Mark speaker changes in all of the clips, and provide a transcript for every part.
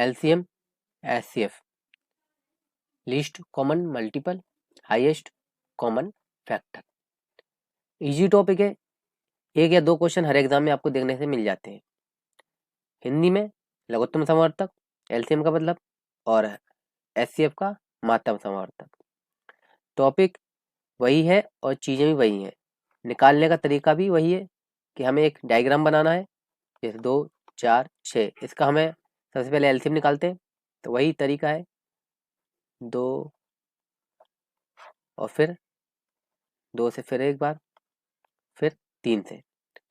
Speaker 1: LCM, HCF, least common multiple, highest common factor. Easy topic है, एक या दो क्वेश्चन हर एग्जाम में आपको देखने से मिल जाते हैं। हिंदी में लघुत्तम समावर्तक, एलसीएम का मतलब, और एचसीएफ का महत्तम समावर्तक। टॉपिक वही है और चीज़ें भी वही हैं, निकालने का तरीका भी वही है कि हमें एक डायग्राम बनाना है, जैसे 2 4 6, इसका हमें सबसे पहले एलसीएम निकालते हैं, तो वही तरीका है 2 और फिर 2 से फिर एक बार, फिर 3 से,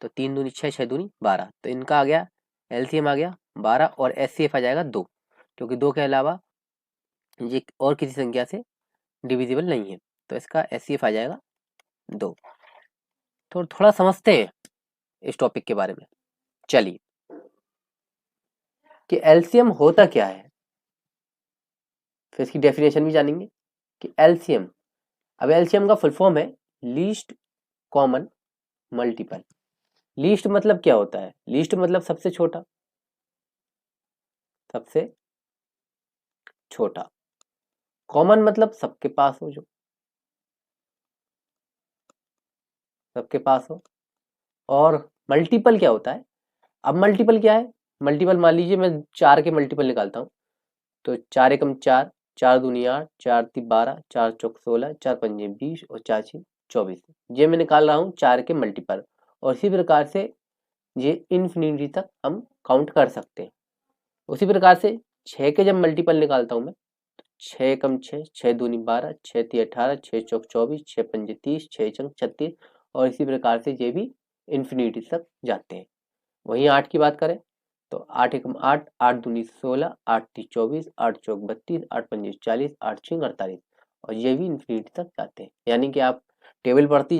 Speaker 1: तो 3 दूनी 6, 6 दूनी 12, तो इनका आ गया एलसीएम आ गया 12 और एचसीएफ आ जाएगा 2, क्योंकि 2 के अलावा ये और किसी संख्या से डिविजिबल नहीं है, तो इसका एचसीएफ आ जाएगा 2। तो थोड़ा समझते हैं इस टॉपिक के बारे में। चलिए, कि एलसीएम होता क्या है, फिर इसकी डेफिनेशन भी जानेंगे कि एलसीएम, अब एलसीएम का फुल फॉर्म है लीस्ट कॉमन मल्टीपल। लीस्ट मतलब क्या होता है? लीस्ट मतलब सबसे छोटा, सबसे छोटा। कॉमन मतलब सबके पास हो, जो सबके पास हो। और मल्टीपल क्या होता है? अब मल्टीपल क्या है? मल्टीपल मान लीजिए मैं 4 के मल्टीपल निकालता हूँ, तो 4 एकम 4, 4 दूनी 8, 4 ती 12, 4 चौक 16, 4 पंजे 20 और 4 छीं 24। ये मैं निकाल रहा हूँ 4 के मल्टीपल, और इसी प्रकार से ये इन्फिनिटी तक हम काउंट कर सकते हैं। उसी प्रकार से 6 के जब मल्टीपल निकालता हूँ मैं, 6 एकम 6, 6 दूनी 12, 6 ती 18, 6 चौक 24, 6 पंजे 30, 6 चंग 36, और इसी प्रकार से ये भी इन्फिनिटी तक जाते हैं। वहीं 8 की बात करें तो 8 एकम 8, 8 दूनी 16, 8 ती 24, 8 चौक 32, 8 पंजे 40, 8 छीं 48, और ये भी इन्फिनिटी तक जाते हैं। यानी कि आप टेबल पढ़ते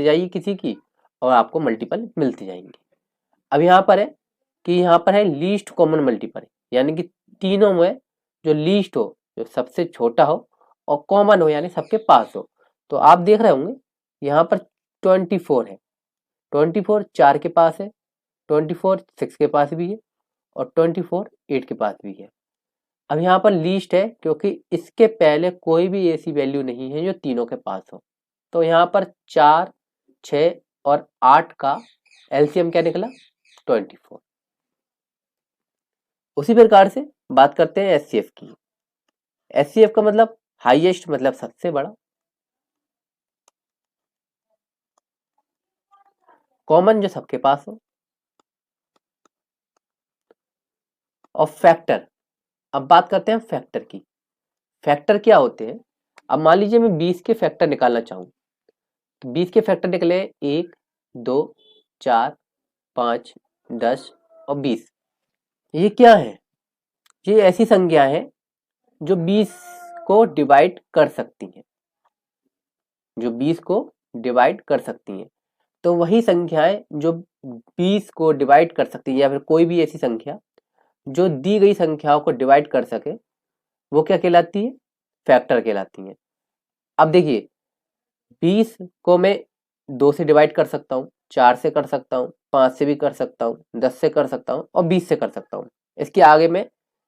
Speaker 1: जाइए किसी की, और आपको मल्टीपल मिलते जाएंगे। अब यहाँ पर है कि यहाँ पर है लीस्ट कॉमन मल्टीपल, यानी कि तीनों में जो लीस्ट हो, जो सबसे छोटा हो, और कॉमन हो यानी सबके पास हो। तो आप देख रहे होंगे यहाँ पर 24 है, 24 4 के पास है, 24 6 के पास भी है, और 24 8 के पास भी है। अब यहाँ पर लीस्ट है क्योंकि इसके पहले कोई भी ऐसी वैल्यू नहीं है जो तीनों के पास हो। तो यहाँ पर 4 6 और 8 का एलसीएम क्या निकला? 24। उसी प्रकार से बात करते हैं एचसीएफ की। एचसीएफ का मतलब हाईएस्ट, मतलब सबसे बड़ा। कॉमन जो सबके पास हो, और फैक्टर। अब बात करते हैं फैक्टर की। फैक्टर क्या होते हैं? अब मान लीजिए मैं 20 के फैक्टर निकालना चाहूं, तो 20 के फैक्टर निकले 1 2 4 5 10 और 20। ये क्या है? ये ऐसी संख्या है जो 20 को डिवाइड कर सकती हैं, जो 20 को डिवाइड कर सकती हैं। तो वही संख्याएं जो 20 को डिवाइड कर सकती है, या फिर कोई भी ऐसी संख्या जो दी गई संख्याओं को डिवाइड कर सके, वो क्या कहलाती है? फैक्टर कहलाती है। अब देखिए, 20 को मैं 2 से डिवाइड कर सकता हूँ, 4 से कर सकता हूँ, 5 से भी कर सकता हूँ, 10 से कर सकता हूँ, और 20 से कर सकता हूँ। इसके आगे मैं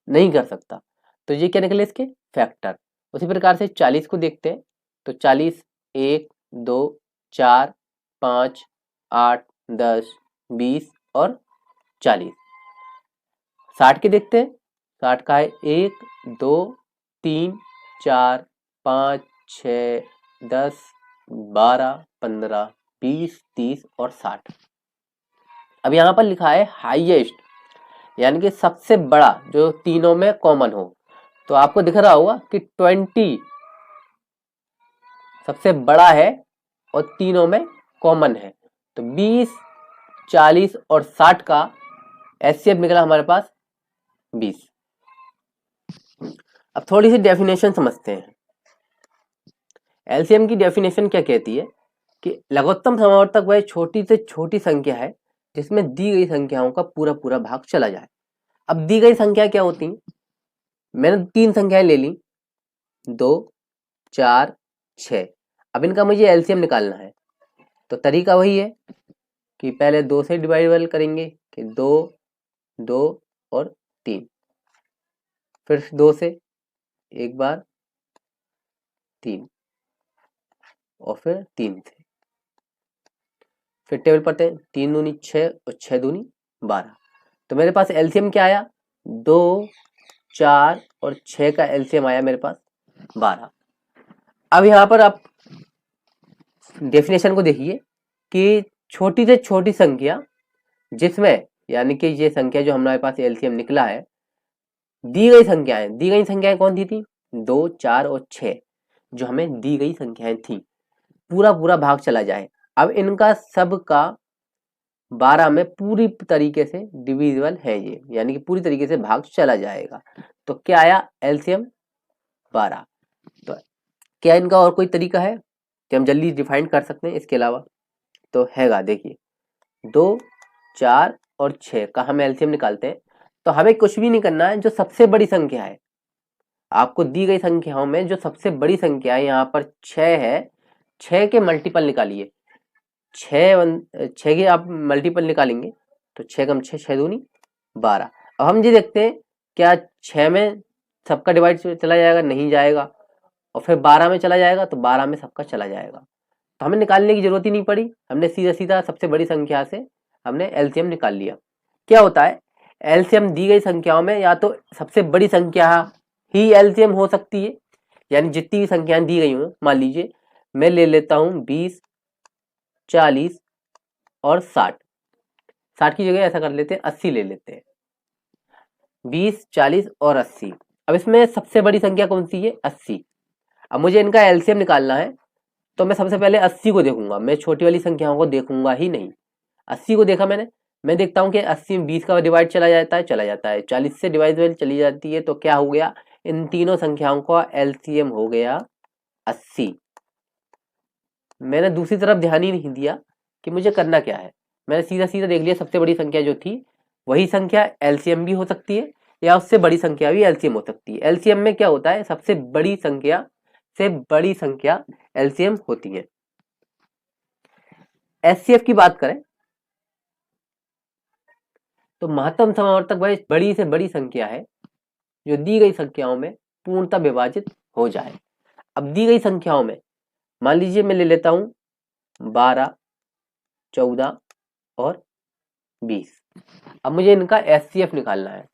Speaker 1: नहीं कर सकता। तो ये क्या निकले? इसके फैक्टर। उसी प्रकार से 40 को देखते हैं, तो 40 1 2 4 5 8 10 20 और 40। 60 के देखते हैं, 60 का है 1 2 3 4 5 6 10 12 15 20 30 और 60। अब यहाँ पर लिखा है हाईएस्ट, यानी कि सबसे बड़ा जो तीनों में कॉमन हो। तो आपको दिख रहा होगा कि 20 सबसे बड़ा है और तीनों में कॉमन है। तो 20 40 और 60 का एचसीएफ निकला हमारे पास 20। अब थोड़ी सी डेफिनेशन समझते हैं। एलसीएम की डेफिनेशन क्या कहती है कि लघुत्तम समावर्तक वह छोटी से छोटी संख्या है जिसमें दी गई संख्याओं का पूरा पूरा भाग चला जाए। अब दी गई संख्या क्या होती है? मैंने 3 संख्याएं ले ली, 2 4 6। अब इनका मुझे एलसीएम निकालना है, तो तरीका वही है कि पहले 2 से डिवाइडेबल करेंगे कि 2 2 और 3। फिर 2 से एक बार 3 और फिर 3 से, फिर टेबल पढ़ते हैं, 3 दूनी 6 और 6 दूनी 12। तो मेरे पास एलसीएम क्या आया, 2, 4 और 6 का एलसीएम आया मेरे पास 12। अब यहाँ पर आप डेफिनेशन को देखिए कि छोटी से छोटी संख्या जिसमें, यानी कि ये संख्या जो हमारे पास एलसीएम निकला है, दी गई संख्याएं कौन थी 2, 4 और 6 जो हमें दी गई संख्याएं थी, पूरा पूरा भाग चला जाए। अब इनका सब का 12 में पूरी तरीके से डिविजिबल है ये, यानी कि पूरी तरीके से भाग चला जाएगा। तो क्या आया एलसीएम 12। तो क्या इनका और कोई तरीका है कि हम जल्दी डिफाइन कर सकते हैं इसके अलावा? तो हैगा, देखिए 2, 4 और 6 का हम एलसीएम निकालते हैं। तो हमें कुछ भी नहीं करना है, जो सबसे बड़ी संख्या है, आपको दी गई संख्याओं में जो सबसे बड़ी संख्या है यहाँ पर 6 है, 6 के मल्टीपल निकालिए। 6 के आप मल्टीपल निकालेंगे तो 6 कम 6, 6 दूनी 12। अब हम ये देखते हैं क्या 6 में सबका डिवाइड चला जाएगा, नहीं जाएगा, और फिर 12 में चला जाएगा तो 12 में सबका चला जाएगा। तो हमें निकालने की जरूरत ही नहीं पड़ी, हमने सीधा सीधा सबसे बड़ी संख्या से हमने एलसीएम निकाल लिया। क्या होता है एलसीएम दी गई संख्याओं में, या तो सबसे बड़ी संख्या ही एलसीएम हो सकती है, यानी जितनी भी संख्याएं दी गई हूँ, मान लीजिए मैं ले लेता हूँ 20, 40 और 60। 60 की जगह ऐसा कर लेते हैं 80 ले लेते हैं, 20, 40 और 80। अब इसमें सबसे बड़ी संख्या कौन सी है 80। अब मुझे इनका एलसीएम निकालना है, तो मैं सबसे पहले 80 को देखूंगा, मैं छोटी वाली संख्याओं को देखूंगा ही नहीं। 80 को देखा मैंने, मैं देखता हूँ कि 80 में 20 का डिवाइड चला जाता है, 40 से डिवाइड चली जाती है, तो क्या हो गया, इन तीनों संख्याओं का एलसीएम हो गया 80। मैंने दूसरी तरफ ध्यान ही नहीं दिया कि मुझे करना क्या है, मैंने सीधा सीधा देख लिया सबसे बड़ी संख्या जो थी वही संख्या एलसीएम भी हो सकती है, या उससे बड़ी संख्या भी एलसीएम हो सकती है। एलसीएम में क्या होता है, सबसे बड़ी संख्या से बड़ी संख्या एलसीएम होती है। एचसीएफ की बात करें तो महत्तम समावर्तक वह बड़ी से बड़ी संख्या है जो दी गई संख्याओं में पूर्णतः विभाजित हो जाए। अब दी गई संख्याओं में मान लीजिए मैं ले लेता हूं 12, 14 और 20। अब मुझे इनका एचसीएफ निकालना है,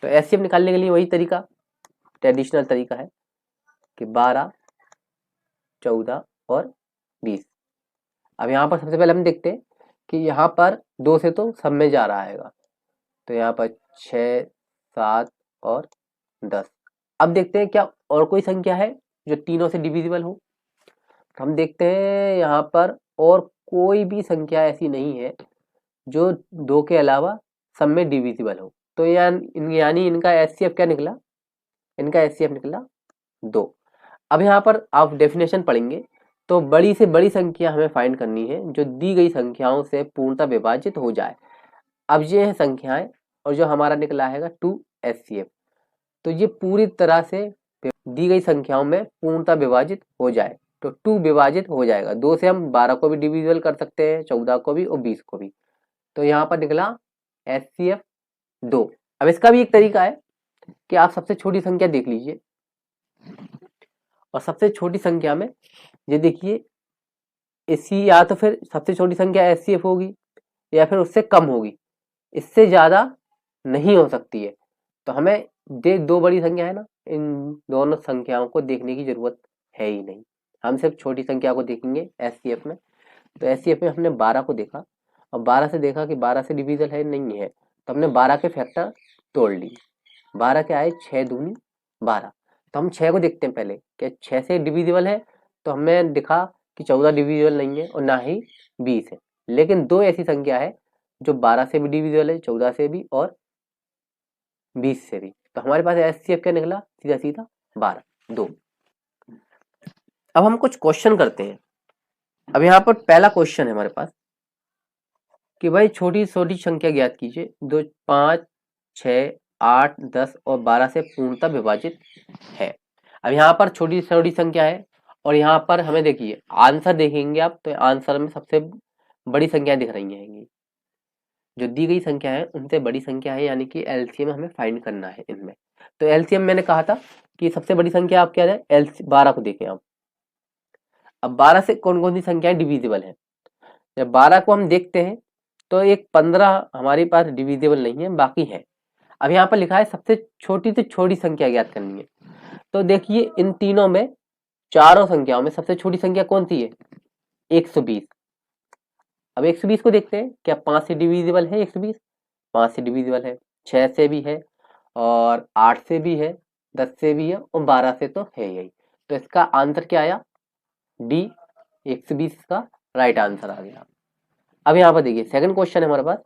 Speaker 1: तो एचसीएफ निकालने के लिए वही तरीका, ट्रेडिशनल तरीका है कि 12, 14 और 20। अब यहाँ पर सबसे पहले हम देखते हैं कि यहाँ पर 2 से तो सब में जा रहा है, तो यहाँ पर 6, 7 और 10। अब देखते हैं क्या और कोई संख्या है जो तीनों से डिविजिबल हो। हम देखते हैं यहाँ पर और कोई भी संख्या ऐसी नहीं है जो 2 के अलावा सब में डिविजिबल हो। तो यानी इनका एचसीएफ क्या निकला, इनका एचसीएफ निकला 2। अब यहाँ पर आप डेफिनेशन पढ़ेंगे तो बड़ी से बड़ी संख्या हमें फाइंड करनी है जो दी गई संख्याओं से पूर्णतः विभाजित हो जाए। अब ये है संख्याएं और जो हमारा निकला है 2 एचसीएफ, तो ये पूरी तरह से दी गई संख्याओं में पूर्णतः विभाजित हो जाए तो 2 विभाजित हो जाएगा। 2 से हम 12 को भी डिविजिबल कर सकते हैं, 14 को भी और 20 को भी। तो यहाँ पर निकला एचसीएफ 2। अब इसका भी एक तरीका है कि आप सबसे छोटी संख्या देख लीजिए, और सबसे छोटी संख्या में ये देखिए इसी, या तो फिर सबसे छोटी संख्या एचसीएफ होगी या फिर उससे कम होगी, इससे ज्यादा नहीं हो सकती है। तो हमें दो बड़ी संख्या है ना, इन दोनों संख्याओं को देखने की जरूरत है ही नहीं, हम सिर्फ छोटी संख्या को देखेंगे एचसीएफ में। तो एचसीएफ में हमने 12 को देखा और 12 से देखा कि 12 से डिविजल है नहीं है, तो हमने 12 के फैक्टर तोड़ लिए। 12 क्या आए, 6 दूनी 12। तो हम 6 को देखते हैं पहले, क्या 6 से डिविजिबल है, तो हमें दिखा कि 14 डिविजिबल नहीं है और ना ही 20 है। लेकिन 2 ऐसी संख्या है जो 12 से भी डिविजिबल है, 14 से भी और 20 से भी। तो हमारे पास एचसीएफ क्या निकला, सीधा सीधा 12, 2। अब हम कुछ क्वेश्चन करते हैं। अब यहाँ पर पहला क्वेश्चन है हमारे पास कि भाई छोटी छोटी संख्या ज्ञात कीजिए 2, 5, 6, 8, 10 और 12 से पूर्णतः विभाजित है। अब यहाँ पर छोटी छोटी संख्या है और यहाँ पर हमें देखिए आंसर देखेंगे आप, तो आंसर में सबसे बड़ी संख्या दिख रही हैं। जो दी गई संख्या है उनसे बड़ी संख्या है, यानी कि एलसीएम हमें फाइंड करना है इनमें। तो एलसीएम मैंने कहा था कि सबसे बड़ी संख्या आप क्या है, एल 12 को देखें आप। अब 12 से कौन कौन सी संख्याएं डिविजिबल है। जब 12 को हम देखते हैं तो एक 15 हमारे पास डिविजिबल नहीं है, बाकी है। अब यहाँ पर लिखा है सबसे छोटी से छोटी संख्या ज्ञात करनी है। तो देखिए इन तीनों में, चारों संख्याओं में सबसे छोटी संख्या कौन सी है, 120। अब 120 को देखते हैं, क्या 5 से डिविजिबल है 120? 5 से डिविजिबल है, 6 से भी है, और 8 से भी है, 10 से भी है, और 12 से तो है यही। तो इसका आंसर क्या आया, डी, 120 का राइट आंसर आ गया। अब यहाँ पर देखिए सेकंड क्वेश्चन है हमारे पास,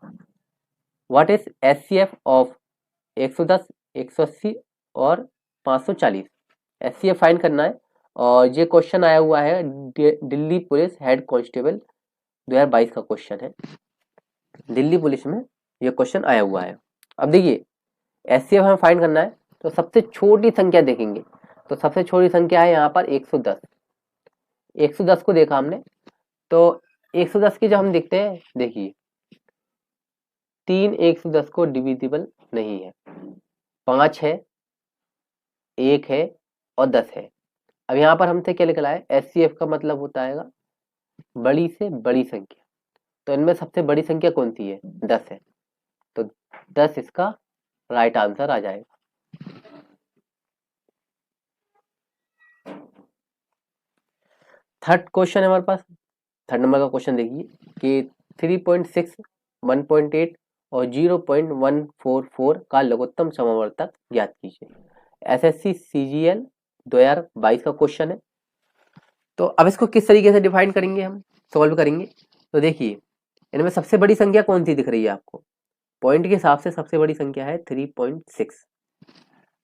Speaker 1: व्हाट इज एचसीएफ ऑफ 110, 180 और 540। एचसीएफ फाइंड करना है, और ये क्वेश्चन आया हुआ है दिल्ली पुलिस हेड कांस्टेबल 2022 का क्वेश्चन है। दिल्ली पुलिस में ये क्वेश्चन आया हुआ है। अब देखिए एचसीएफ हमें फाइंड करना है, तो सबसे छोटी संख्या देखेंगे। तो सबसे छोटी संख्या है यहाँ पर 110। 110 को देखा हमने, तो 110 की जब हम देखते हैं, देखिए 3 110 को डिविजिबल नहीं है, 5 है, 1 है, और 10 है। अब यहाँ पर हमसे क्या निकला है, एचसीएफ का मतलब होता है बड़ी से बड़ी संख्या। तो इनमें सबसे बड़ी संख्या कौन सी है, 10 है। तो 10 इसका राइट आंसर आ जाएगा। थर्ड क्वेश्चन है हमारे पास, थर्ड नंबर का क्वेश्चन देखिए कि 3.6, 1.8 और 0.144 का लघुत्तम समावर्तक ज्ञात कीजिए। एसएससी सीजीएल 2022 का क्वेश्चन है। तो अब इसको किस तरीके से डिफाइन करेंगे, हम सॉल्व करेंगे। तो देखिए इनमें सबसे बड़ी संख्या कौन सी दिख रही है आपको, पॉइंट के हिसाब से सबसे बड़ी संख्या है 3.6।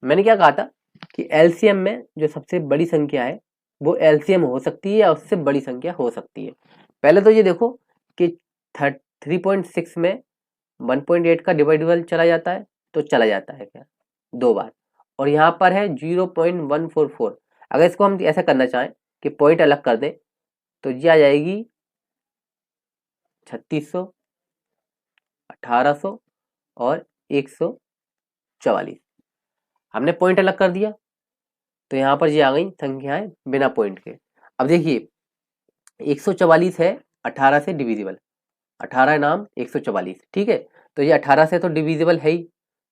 Speaker 1: मैंने क्या कहा था कि एलसीएम में जो सबसे बड़ी संख्या है वो एलसीएम हो सकती है या उससे बड़ी संख्या हो सकती है। पहले तो ये देखो कि 3.6 में 1.8 का डिवाइडेबल चला जाता है, तो चला जाता है क्या, 2 बार। और यहाँ पर है 0.144। अगर इसको हम ऐसा करना चाहें कि पॉइंट अलग कर दें, तो ये आ जाएगी 3600, 1800 और 144। हमने पॉइंट अलग कर दिया, तो यहाँ पर ये आ गई संख्याएं बिना पॉइंट के। अब देखिए 144 है 18 से डिविजिबल, 18 नाम 144, ठीक है। तो ये 18 से तो डिविजिबल है ही,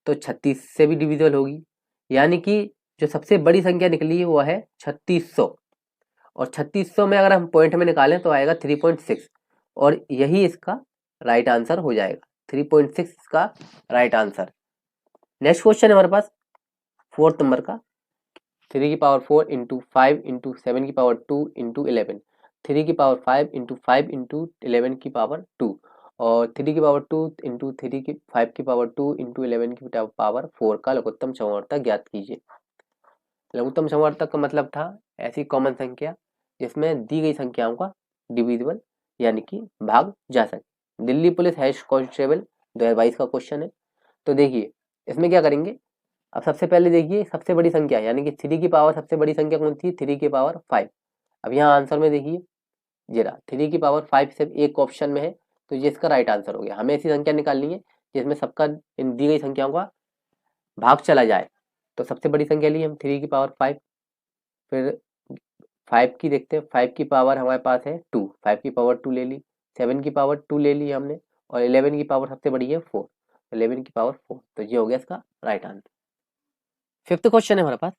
Speaker 1: तो 36 से भी डिविजिबल होगी। यानी कि जो सबसे बड़ी संख्या निकली है वो है 3600, और 3600 में अगर हम पॉइंट में निकालें तो आएगा 3.6, और यही इसका राइट आंसर हो जाएगा। 3.6 का राइट आंसर। नेक्स्ट क्वेश्चन है हमारे पास फोर्थ नंबर का, 3 की पावर 4 इंटू 5 इंटू 7 की पावर 2 इंटू 11, 3 की पावर 5 इंटू 5 इंटू 11 की पावर 2, और 3 की पावर 2 इंटू 3 की 5 की पावर 2 इंटू 11 की पावर 4 का लघुत्तम समावर्तक ज्ञात कीजिए। लघुत्तम समावर्तक का मतलब था ऐसी कॉमन संख्या जिसमें दी गई संख्याओं का डिविजिबल यानी कि भाग जा सके। दिल्ली पुलिस हेड कांस्टेबल 2022 का क्वेश्चन है। तो देखिए इसमें क्या करेंगे, अब सबसे पहले देखिए सबसे बड़ी संख्या यानी कि 3 की पावर सबसे बड़ी संख्या कौन थी, 3 की पावर 5। अब यहाँ आंसर में देखिए जरा 3 की पावर 5 सिर्फ एक ऑप्शन में है, तो ये इसका राइट आंसर हो गया। हमें ऐसी संख्या निकालनी है जिसमें सबका इन दी गई संख्याओं का भाग चला जाए। तो सबसे बड़ी संख्या ली हम 3 की पावर 5, फिर 5 की देखते हैं, 5 की पावर हमारे पास है 2, 5 की पावर 2 ले ली, 7 की पावर 2 ले ली हमने, और 11 की पावर सबसे बड़ी है 4, 11 की पावर 4। तो ये हो गया इसका राइट आंसर। फिफ्थ क्वेश्चन है हमारे पास,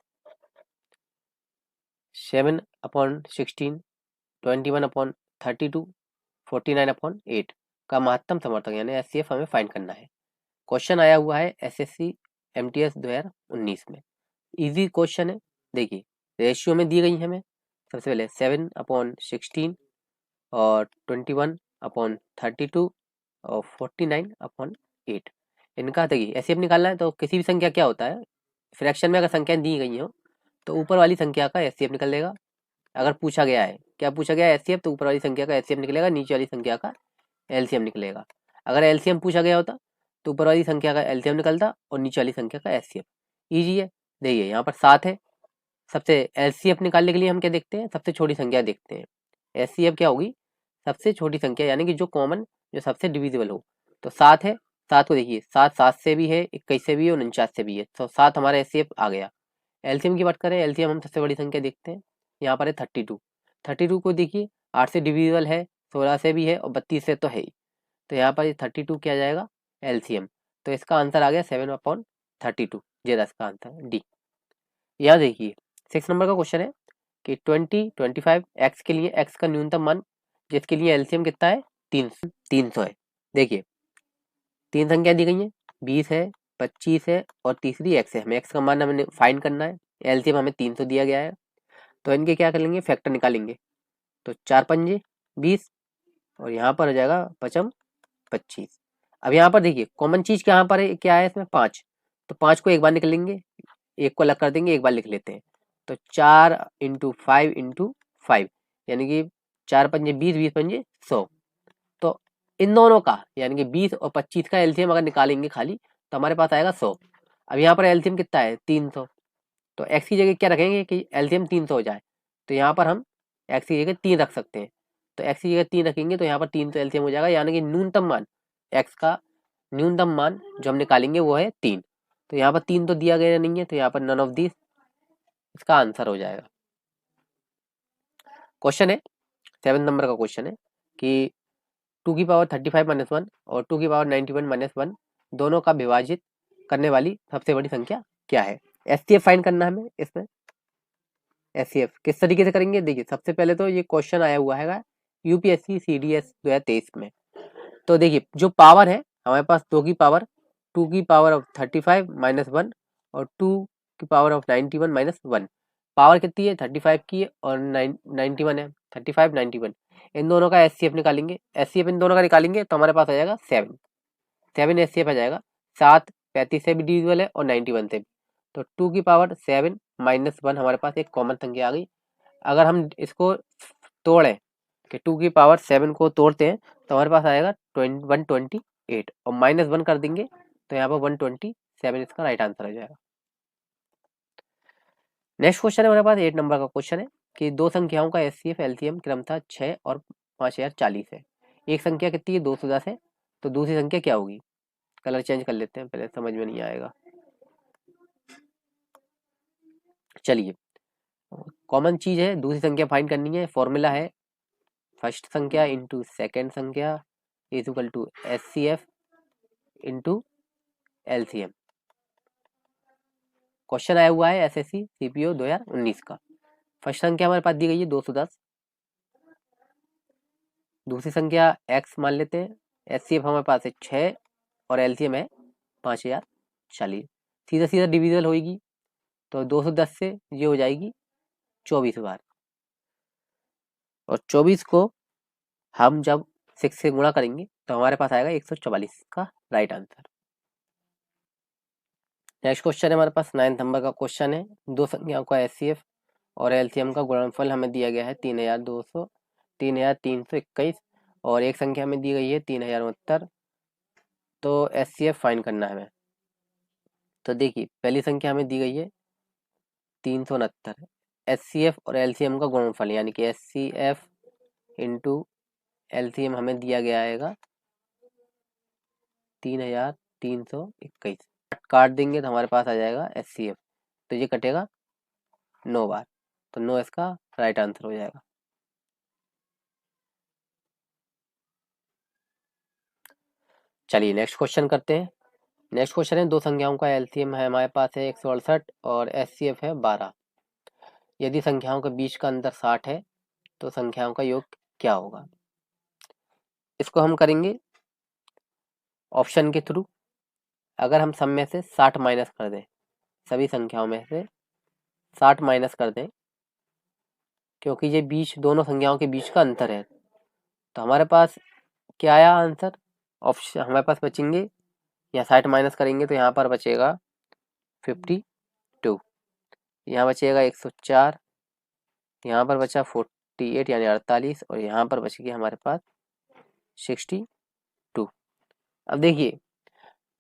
Speaker 1: 7/16, 21/32, 49/8 का महत्तम समर्थक यानी एचसीएफ हमें फाइंड करना है। क्वेश्चन आया हुआ है एसएससी एमटीएस 2019 में। इजी क्वेश्चन है। देखिए रेशियो में दी गई है हमें, सबसे पहले 7/16 और 21/32 और 49/8। इनका देखिए एचसीएफ निकालना है, तो किसी भी संख्या क्या होता है, फ्रैक्शन में अगर संख्याएं दी गई हो तो ऊपर वाली संख्या का एचसीएफ निकल लेगा। अगर पूछा गया है, क्या पूछा गया है एचसीएफ, तो ऊपर वाली संख्या का एचसीएफ निकलेगा, नीचे वाली संख्या का एलसीएम निकलेगा। अगर एलसीएम पूछा गया होता तो ऊपर वाली संख्या का एलसीएम निकलता और नीचे वाली संख्या का एचसीएफ। ईजी है। देखिए यहाँ पर 7 है, सबसे एलसीएफ निकालने के लिए हम क्या देखते हैं, सबसे छोटी संख्या देखते हैं। एचसीएफ क्या होगी, सबसे छोटी संख्या यानी कि जो कॉमन, जो सबसे डिविजिबल हो। तो 7 है, 7 को देखिए 7 7 से भी है, 21 से भी है और 49 से भी है, तो 7 हमारा एचसीएफ आ गया। एलसीएम की बात करें, एलसीएम हम सबसे बड़ी संख्या देखते हैं, यहाँ पर है 32। 32 को देखिए 8 से डिविजिबल है, 16 से भी है और 32 से तो है ही, तो यहाँ पर 32 क्या जाएगा एलसीएम, तो इसका आंसर आ गया 7/32, ये रहा इसका आंसर डी। यहाँ देखिए 6 नंबर का क्वेश्चन है कि 20 25 एक्स के लिए एक्स का न्यूनतम मान, जिसके लिए एलसीएम कितना है 300 है। देखिए 3 संख्या दी गई है, 20 है, 25 है और तीसरी एक्स है, हमें एक्स का मान हमें फाइंड करना है, एलसीएम हमें 300 दिया गया है, तो इनके क्या करेंगे फैक्टर निकालेंगे, तो 4 पंजे 20 और यहाँ पर हो जाएगा 5 25। अब यहाँ पर देखिए कॉमन चीज यहाँ पर है, क्या है इसमें 5, तो 5 को एक बार निकलेंगे, एक को अलग कर देंगे, एक बार लिख लेते हैं, तो 4 × 5 × 5 यानी कि 4 पंजे 20, 20 पंजे 100, तो इन दोनों का यानी कि 20 और 25 का एलसीएम अगर निकालेंगे खाली तो हमारे पास आएगा 100। अब यहाँ पर एलसीएम कितना है 300, तो एक्स की जगह क्या रखेंगे कि एलसीएम 300 हो जाए, तो यहाँ पर हम एक्स की जगह 3 रख सकते हैं, तो एक्स की जगह 3 रखेंगे तो यहाँ पर 300 एलसीएम हो जाएगा, यानी कि न्यूनतम मान एक्स का न्यूनतम मान जो हम निकालेंगे वो है 3, तो यहाँ पर 3 तो दिया गया नहीं है, तो यहाँ पर नन ऑफ दिस इसका आंसर हो जाएगा। क्वेश्चन है 7 नंबर का क्वेश्चन है कि 2⁻35 - 1 और 2⁻91 - 1 दोनों का विभाजित करने वाली सबसे बड़ी संख्या क्या है। एचसीएफ फाइंड करना है हमें इसमें। एचसीएफ किस तरीके से करेंगे, देखिए सबसे पहले तो ये क्वेश्चन आया हुआ है यूपीएससी सीडीएस 2023 में, तो देखिए जो पावर है हमारे पास 2⁻35 - 1 और 2⁻91 - 1, पावर कितनी है 35 की और 91 है, 35 91, इन दोनों का एचसीएफ निकालेंगे, एचसीएफ इन दोनों का निकालेंगे तो हमारे पास आ जाएगा 7 एचसीएफ आ जाएगा, 7 35 से भी डिविजिबल है और 91 से भी, तो 2⁻7 - 1 हमारे पास एक कॉमन संख्या आ गई। अगर हम इसको तोड़ें कि 2⁻7 को तोड़ते हैं तो हमारे पास आएगा 128 और -1 कर देंगे तो यहाँ पर 127 इसका राइट आंसर हो जाएगा। नेक्स्ट क्वेश्चन है हमारे पास 8 नंबर का क्वेश्चन है कि दो संख्याओं का एचसीएफ एलसीएम क्रमशः 6 और 5040 है, एक संख्या कितनी है 210 है, तो दूसरी संख्या क्या होगी। कलर चेंज कर लेते हैं, पहले समझ में नहीं आएगा। चलिए कॉमन चीज है, दूसरी संख्या फाइंड करनी है, फॉर्मूला है फर्स्ट संख्या इंटू सेकेंड संख्या is equal to HCF into LCM. Question आया हुआ है एसएससी सीपीओ 2019 का। फर्स्ट संख्या हमारे पास दी गई है 210, दूसरी संख्या एक्स मान लेते हैं, एचसीएफ हमारे पास है 6 और एलसीएम है 5040, सीधा सीधा डिविजल होगी, तो 210 से ये हो जाएगी 24 बार, और 24 को हम जब 6 से गुणा करेंगे तो हमारे पास आएगा 144 का राइट आंसर। नेक्स्ट क्वेश्चन है हमारे पास 9 नंबर का क्वेश्चन है, दो संख्याओं का एचसीएफ और एलसीएम का गुणनफल हमें दिया गया है 3321 और एक संख्या में दी गई है 3069, तो एचसीएफ फाइंड करना है हमें। तो देखिए पहली संख्या हमें दी गई है 369, एचसीएफ और एलसीएम का गुणनफल यानी कि एचसीएफ इंटू एलसीएम हमें दिया गया है 3321, काट देंगे तो हमारे पास आ जाएगा एचसीएफ, तो ये कटेगा 9 बार, तो 9 इसका राइट आंसर हो जाएगा। चलिए नेक्स्ट क्वेश्चन करते हैं। नेक्स्ट क्वेश्चन है दो संख्याओं का एलसीएम है हमारे पास है 168 और एचसीएफ है 12, यदि संख्याओं के बीच का अंतर 60 है तो संख्याओं का योग क्या होगा। इसको हम करेंगे ऑप्शन के थ्रू। अगर हम सब में से 60 माइनस कर दें, सभी संख्याओं में से 60 माइनस कर दें, क्योंकि ये बीच दोनों संख्याओं के बीच का अंतर है, तो हमारे पास क्या आया आंसर, ऑप्शन हमारे पास बचेंगे, या 60 माइनस करेंगे तो यहाँ पर बचेगा 52, यहाँ बचेगा 104, यहाँ पर बचा 48 यानी 48 और यहाँ पर बच गया हमारे पास 62। अब देखिए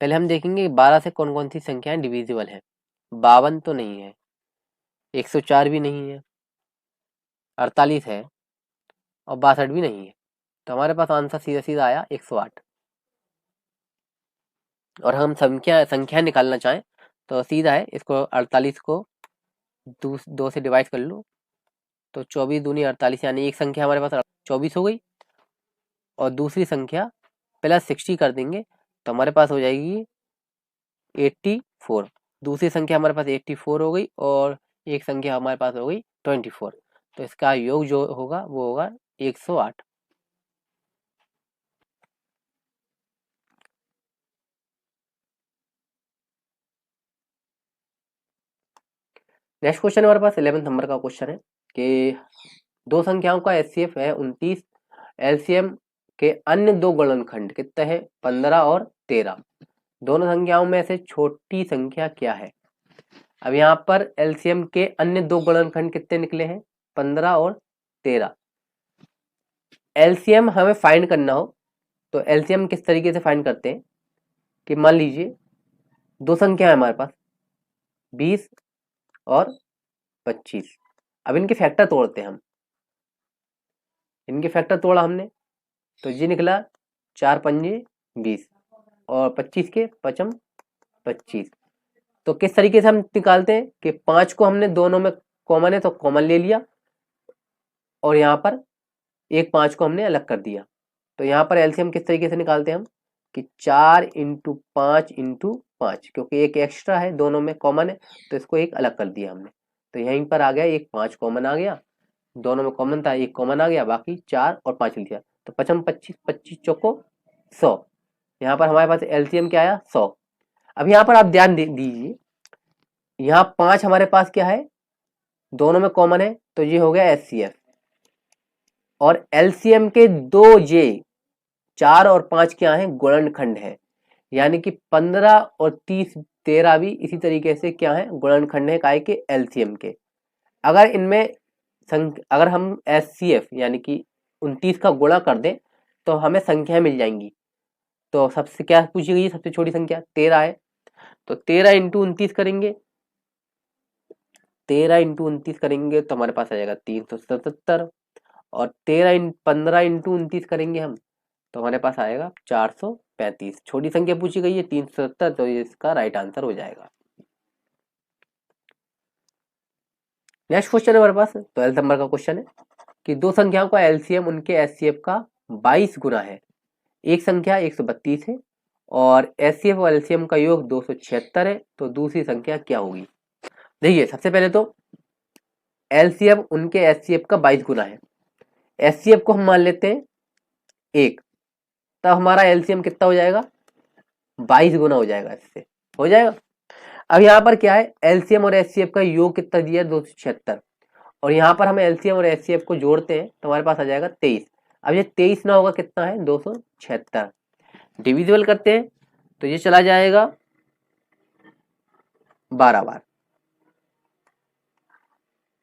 Speaker 1: पहले हम देखेंगे 12 से कौन कौन सी संख्याएं डिविजिबल हैं। 52 तो नहीं है, 104 भी नहीं है, 48 है और 62 भी नहीं है, तो हमारे पास आंसर सीधा सीधा आया 108। और हम संख्या निकालना चाहें तो सीधा है, इसको 48 को 2 से डिवाइड कर लो, तो 24 दूनी 48, यानी एक संख्या हमारे पास 24 हो गई, और दूसरी संख्या प्लस 60 कर देंगे तो हमारे पास हो जाएगी 84। दूसरी संख्या हमारे पास 84 हो गई, और एक संख्या हमारे पास हो गई 24। तो इसका योग जो होगा वो होगा 108। नेक्स्ट क्वेश्चन हमारे पास 11 नंबर का क्वेश्चन है कि दो संख्याओं का एचसीएफ है 29, एलसीएम के अन्य दो गुणनखंड कितने हैं 15 और 13। दोनों संख्याओं में से छोटी संख्या क्या है। अब यहाँ पर एलसीएम के अन्य दो गुणनखंड कितने निकले हैं 15 और 13। एलसीएम हमें फाइंड करना हो तो एलसीएम किस तरीके से फाइंड करते हैं कि मान लीजिए दो संख्या है हमारे पास 20 और 25। अब इनके फैक्टर तोड़ते हैं हम, इनके फैक्टर तोड़ा हमने तो ये निकला 4 पंजे 20 और 25 के पचम 25। तो किस तरीके से हम निकालते हैं कि 5 को हमने दोनों में कॉमन है तो कॉमन ले लिया, और यहाँ पर एक 5 को हमने अलग कर दिया। तो यहाँ पर एलसीएम किस तरीके से निकालते हैं हम कि 4 इंटू 5 इंटू 5, क्योंकि एक एक्स्ट्रा है दोनों में कॉमन है तो इसको एक अलग कर दिया हमने। तो यहीं पर आ गया एक 5 कॉमन आ गया, दोनों में कॉमन था एक कॉमन आ गया, बाकी 4 और 5 लिया। तो पचम 25, 25 चौको 100। यहाँ पर हमारे पास एलसीएम क्या आया 100। अब यहाँ पर आप ध्यान दीजिए, यहाँ 5 हमारे पास क्या है दोनों में कॉमन है तो ये हो गया एचसीएफ, और एलसीएम के दो ये 4 और 5 क्या है गुणनखंड है, यानी कि 15 और 30 13 भी इसी तरीके से क्या है गुणनखंड है काय के एलसीएम के। अगर इनमें अगर हम एचसीएफ यानी कि 29 का गुणा कर दें तो हमें संख्या मिल जाएंगी। तो सबसे क्या पूछी गई है सबसे छोटी संख्या 13 है, तो 13 इंटू 29 करेंगे, 13 इंटू 29 करेंगे तो हमारे पास आ जाएगा 377, और 15 इंटू 29 करेंगे हम तो हमारे पास आएगा 435। छोटी संख्या पूछी गई है 377, तो ये इसका राइट आंसर हो जाएगा। नेक्स्ट क्वेश्चन है हमारे पास 12 नंबर का क्वेश्चन है कि दो संख्याओं का एलसीएम उनके एचसीएफ का 22 गुना है। एक संख्या 132 है और एचसीएफ और एलसीएम का योग 276 है, तो दूसरी संख्या क्या होगी। देखिए सबसे पहले तो एलसीएम उनके एचसीएफ का 22 गुना है, एचसीएफ को हम मान लेते हैं 1, तब हमारा एलसीएम कितना हो जाएगा 22 गुना हो जाएगा, इससे हो जाएगा। अब यहाँ पर क्या है एलसीएम और एचसीएफ का योग कितना दिया है 276, और यहाँ पर हम एलसीएम और एचसीएफ को जोड़ते हैं तो हमारे पास आ जाएगा 23। अब ये 23 ना होगा कितना है 276, डिविजिबल करते हैं तो ये चला जाएगा 12 बार।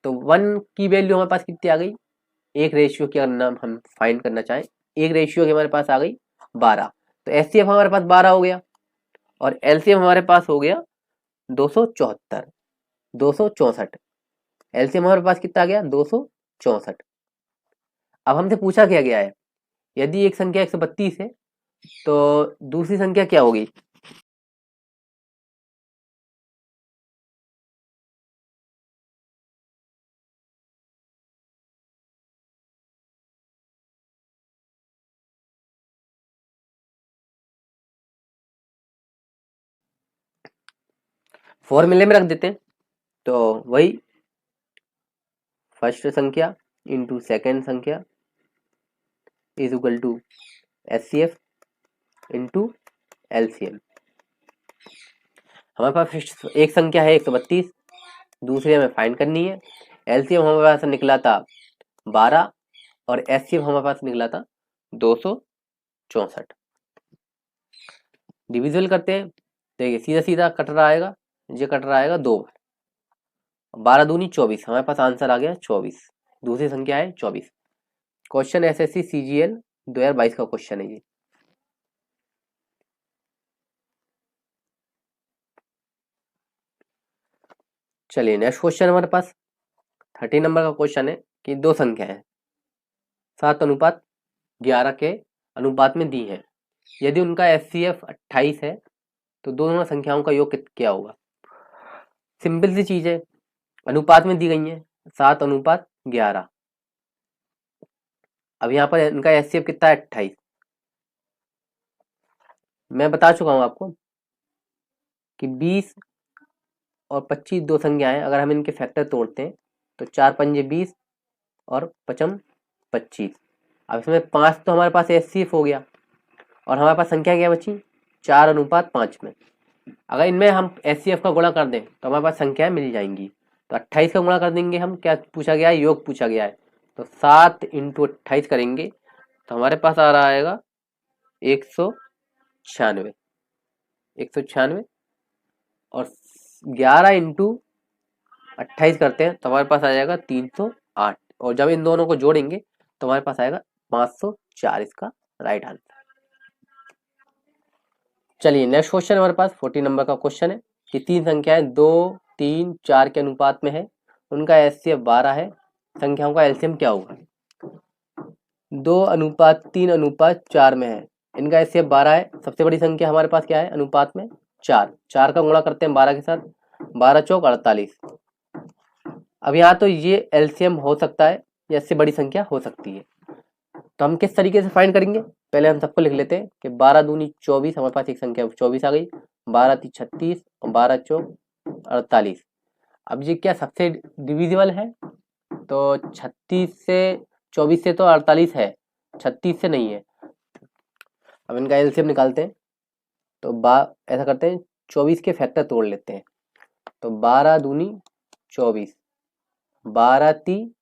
Speaker 1: तो 1 की वैल्यू हमारे पास कितनी आ गई, एक रेशियो की अगर नाम हम फाइंड करना चाहें, एक रेशियो की हमारे पास आ गई 12। तो एचसीएफ हमारे पास 12 हो गया और एलसीएम हमारे पास हो गया 274, 264। एलसीएम हमारे पास कितना आ गया 264। अब हमसे पूछा क्या गया है यदि एक संख्या 132 है तो दूसरी संख्या क्या होगी। फॉर्मूले में रख देते हैं, तो वही फर्स्ट संख्या इंटू सेकेंड संख्या is equal to HCF into LCM. हमारे पास एक संख्या है 132, दूसरी हमें फाइंड करनी है। एलसीएम हमारे पास निकला था 12 और एचसीएफ हमारे पास निकला था 264। डिविजिबल करते हैं, देखिए सीधा सीधा कट रहा आएगा, ये कट रहा आएगा 2 बार, 12 दूनी 24, हमारे पास आंसर आ गया 24, दूसरी संख्या है 24। क्वेश्चन एसएससी सीजीएल 2022 का क्वेश्चन है ये। चलिए नेक्स्ट क्वेश्चन हमारे पास 13 नंबर का क्वेश्चन है कि दो संख्या है 7:11 के अनुपात में दी है। यदि उनका एचसीएफ 28 है तो दोनों संख्याओं का योग क्या होगा। सिंपल सी चीज है, अनुपात में दी गई है 7:11। अब यहाँ पर इनका एचसीएफ कितना है 28। मैं बता चुका हूं आपको कि 20 और 25 दो संख्याएं, अगर हम इनके फैक्टर तोड़ते हैं तो 4 पंजे 20 और 5 25। अब इसमें 5 तो हमारे पास एचसीएफ हो गया और हमारे पास संख्या क्या बची 4:5 में। अगर इनमें हम एचसीएफ का गुणा कर दें तो हमारे पास संख्याएं मिल जाएंगी। तो 28 का गुणा कर देंगे हम, क्या पूछा गया है, योग पूछा गया है। तो 7 × 28 करेंगे तो हमारे पास आ रहा आएगा 196। 196 और 11 × 28 करते हैं तो हमारे पास आ जाएगा 308 और जब इन दोनों को जोड़ेंगे तो हमारे पास आएगा 504 इसका राइट आंसर। चलिए नेक्स्ट क्वेश्चन हमारे पास 40 नंबर का क्वेश्चन है कि तीन संख्याएं 2, 3, 4 के अनुपात में है, उनका एचसीएफ 12 है, संख्याओं का एलसीएम क्या होगा। 2:3:4 में है, इनका एचसीएफ 12 है, सबसे बड़ी संख्या हमारे पास क्या है अनुपात में 4। 4 का गुणा करते हैं 12 के साथ, 12 चौक 48। अब यहाँ तो ये एलसीएम हो सकता है या इससे बड़ी संख्या हो सकती है, तो हम किस तरीके से फाइंड करेंगे। पहले हम सबको लिख लेते हैं कि 12 दूनी 24, हमारे पास एक संख्या 24 आ गई, 12 × 36 और 12 चौक 48। अब ये क्या सबसे डिविजिबल है, तो 36 से 24 से तो 48 है, 36 से नहीं है। अब इनका एलसीएम निकालते हैं तो ऐसा करते हैं 24 के फैक्टर तोड़ लेते हैं। तो 12 दूनी 24, 12 ×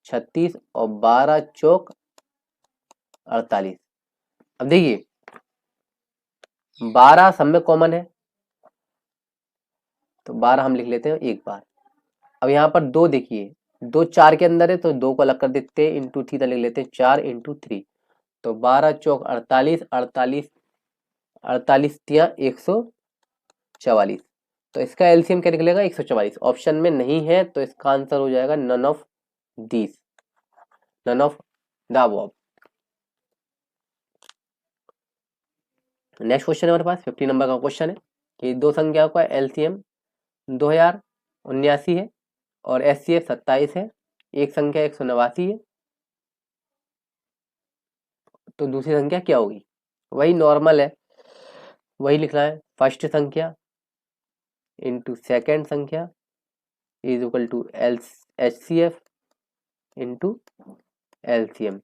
Speaker 1: 36 और 12 चौक 48। अब देखिए 12 सब में कॉमन है तो 12 हम लिख लेते हैं एक बार। अब यहाँ पर 2 देखिए, 2 4 के अंदर है तो 2 को अलग कर देते हैं, इंटू थीटा लिख लेते हैं 4 × 3। तो 12 चौक 48, 48 48 तिया 144। तो इसका एलसीएम क्या निकलेगा 144। ऑप्शन में नहीं है तो इसका आंसर हो जाएगा none of these, none of the above. Next question हमारे पास 50 नंबर का क्वेश्चन है कि दो संख्याओं का एलसीएम 2079 है और एचसीएफ 27 है, एक संख्या 189 है, तो दूसरी संख्या क्या होगी। वही नॉर्मल है, वही लिखना है, फर्स्ट संख्या इंटू सेकेंड संख्या is equal to HCF into LCM.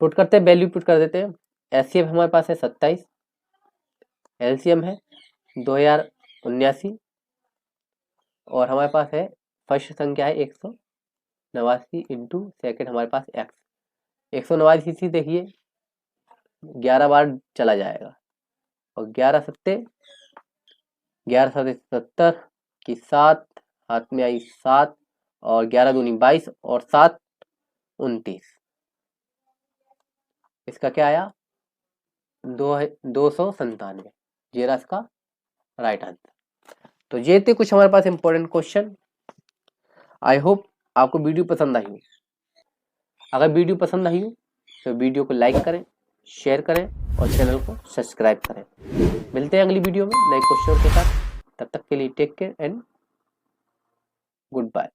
Speaker 1: Put करते हैं, वैल्यू पुट कर देते हैं। एचसीएफ हमारे पास है 27, एलसीएम है 2079 और हमारे पास है फर्स्ट संख्या है 189 इंटू सेकेंड हमारे पास एक्स। 189 देखिए 11 बार चला जाएगा और 11 सत्ते 70 की 7 हाथ में आई 7 और 11 दूनी 22 और 7 29। इसका क्या आया 297। ये रहा इसका राइट आंसर। तो ये थे कुछ हमारे पास इंपॉर्टेंट क्वेश्चन। आई होप आपको वीडियो पसंद आई हो। अगर वीडियो पसंद आई हो तो वीडियो को लाइक करें, शेयर करें और चैनल को सब्सक्राइब करें। मिलते हैं अगली वीडियो में नए क्वेश्चन के साथ। तब तक के लिए take care and good bye.